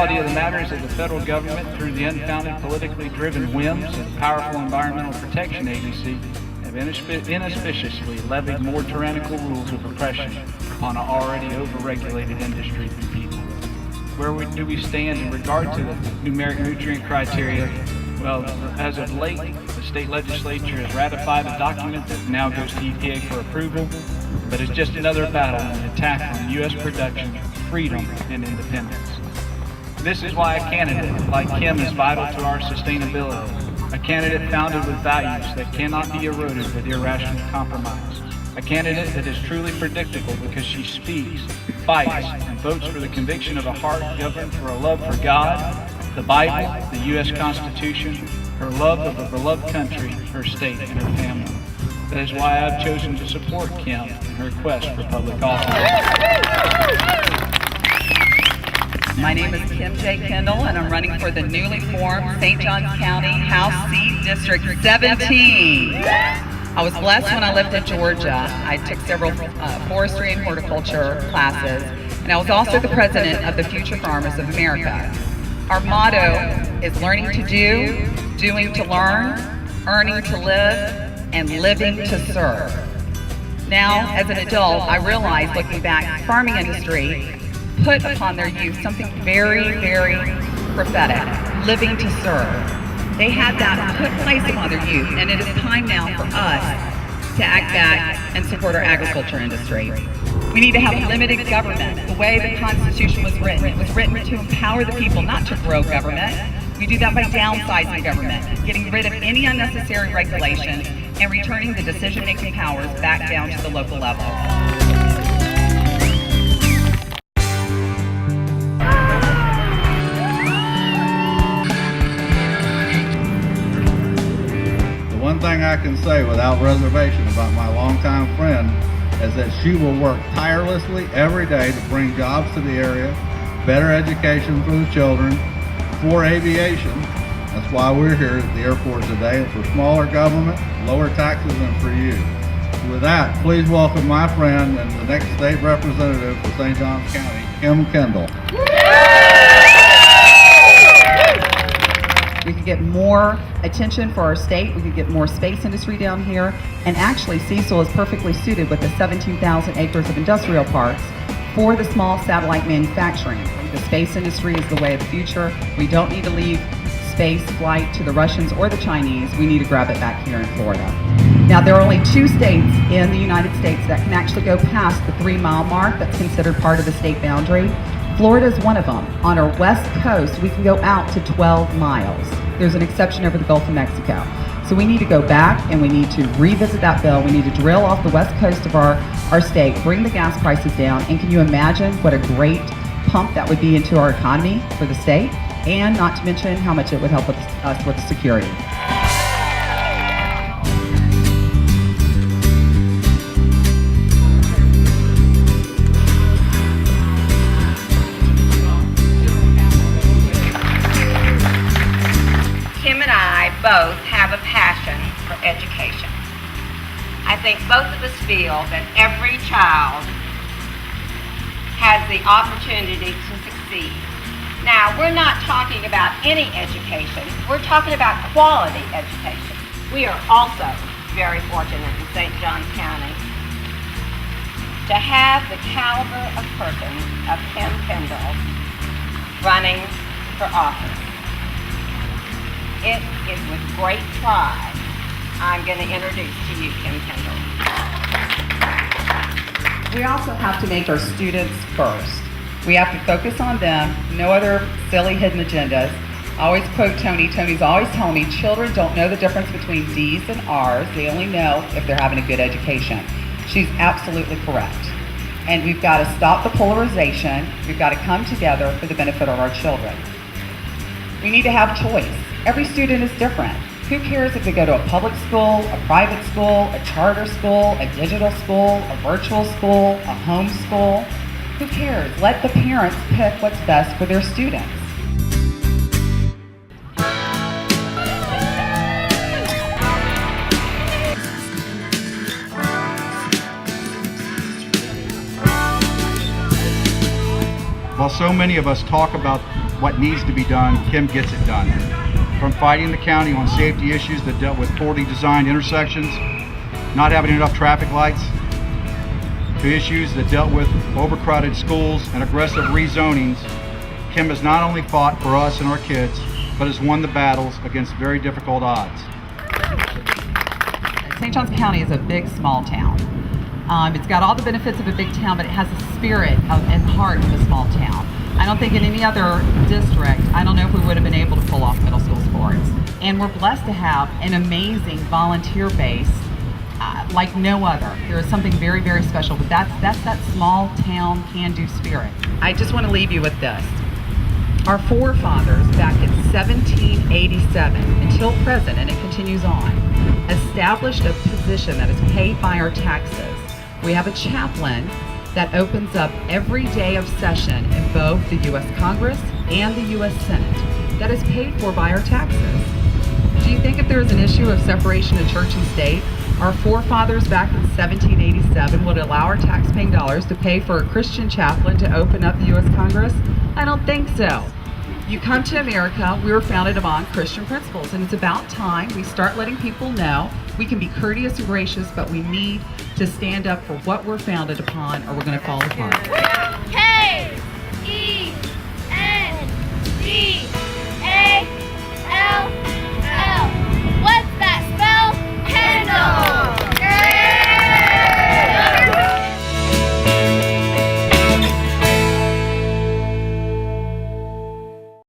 reality of the matter is that the federal government, through the unfounded, politically driven whims of the powerful Environmental Protection Agency, have inauspiciously levied more tyrannical rules of oppression upon an already over-regulated industry and people. Where do we stand in regard to the numeric nutrient criteria? Well, as of late, the state legislature has ratified a document that now goes to EPA for approval, but it's just another battle and an attack on U.S. production, freedom, and independence. This is why a candidate like Kim is vital to our sustainability, a candidate founded with values that cannot be eroded with irrational compromise, a candidate that is truly predictable because she speaks, fights, and votes for the conviction of a heart governed for a love for God, the Bible, the U.S. Constitution, her love of a beloved country, her state, and her family. That is why I've chosen to support Kim in her quest for public office. My name is Kim J. Kendall, and I'm running for the newly formed St. Johns County House Seat District 17. I was blessed when I lived in Georgia. I took several forestry and horticulture classes, and I was also the president of the Future Farmers of America. Our motto is learning to do, doing to learn, earning to live, and living to serve. Now, as an adult, I realize, looking back, the farming industry put upon their youth something very, very prophetic, living to serve. They had that put place upon their youth, and it is time now for us to act back and support our agriculture industry. We need to have limited government. The way the Constitution was written, it was written to empower the people, not to grow government. We do that by downsizing government, getting rid of any unnecessary regulations, and returning the decision-making powers back down to the local level. The one thing I can say without reservation about my longtime friend is that she will work tirelessly every day to bring jobs to the area, better education for the children, for aviation. That's why we're here at the airport today, for smaller government, lower taxes, and for you. With that, please welcome my friend and the next state representative for St. Johns County, Kim Kendall. We could get more attention for our state. We could get more space industry down here. And actually, Cecil is perfectly suited with the 17,000 acres of industrial parks for the small satellite manufacturing. The space industry is the way of the future. We don't need to leave space flight to the Russians or the Chinese. We need to grab it back here in Florida. Now, there are only 2 states in the United States that can actually go past the 3-mile mark that's considered part of the state boundary. Florida is one of them. On our west coast, we can go out to 12 miles. There's an exception over the Gulf of Mexico. So we need to go back and we need to revisit that bill. We need to drill off the west coast of our state, bring the gas prices down, and can you imagine what a great pump that would be into our economy for the state, and not to mention how much it would help us with security. Kim and I both have a passion for education. I think both of us feel that every child has the opportunity to succeed. Now, we're not talking about any education, we're talking about quality education. We are also very fortunate in St. Johns County to have the caliber of person of Kim Kendall running for office. It is with great pride I'm going to introduce to you Kim Kendall. We also have to make our students first. We have to focus on them, no other silly hidden agendas. I always quote Tony. Tony's always telling me children don't know the difference between D's and R's. They only know if they're having a good education. She's absolutely correct. And we've got to stop the polarization. We've got to come together for the benefit of our children. We need to have choice. Every student is different. Who cares if they go to a public school, a private school, a charter school, a digital school, a virtual school, a home school? Who cares? Let the parents pick what's best for their students. While so many of us talk about what needs to be done, Kim gets it done. From fighting the county on safety issues that dealt with poorly designed intersections, not having enough traffic lights, to issues that dealt with overcrowded schools and aggressive rezonings, Kim has not only fought for us and our kids, but has won the battles against very difficult odds. St. Johns County is a big, small town. It's got all the benefits of a big town, but it has the spirit and heart of a small town. I don't think in any other district, I don't know if we would have been able to pull off middle school sports. And we're blessed to have an amazing volunteer base like no other. There is something very, very special, but that's that small town can-do spirit. I just want to leave you with this. Our forefathers back in 1787 until present, and it continues on, established a position that is paid by our taxes. We have a chaplain that opens up every day of session in both the U.S. Congress and the U.S. Senate that is paid for by our taxes. Do you think if there is an issue of separation of church and state, our forefathers back in 1787 would allow our tax-paying dollars to pay for a Christian chaplain to open up the U.S. Congress? I don't think so. You come to America, we were founded upon Christian principles, and it's about time we start letting people know we can be courteous and gracious, but we need to stand up for what we're founded upon, or we're going to fall apart. K-E-N-D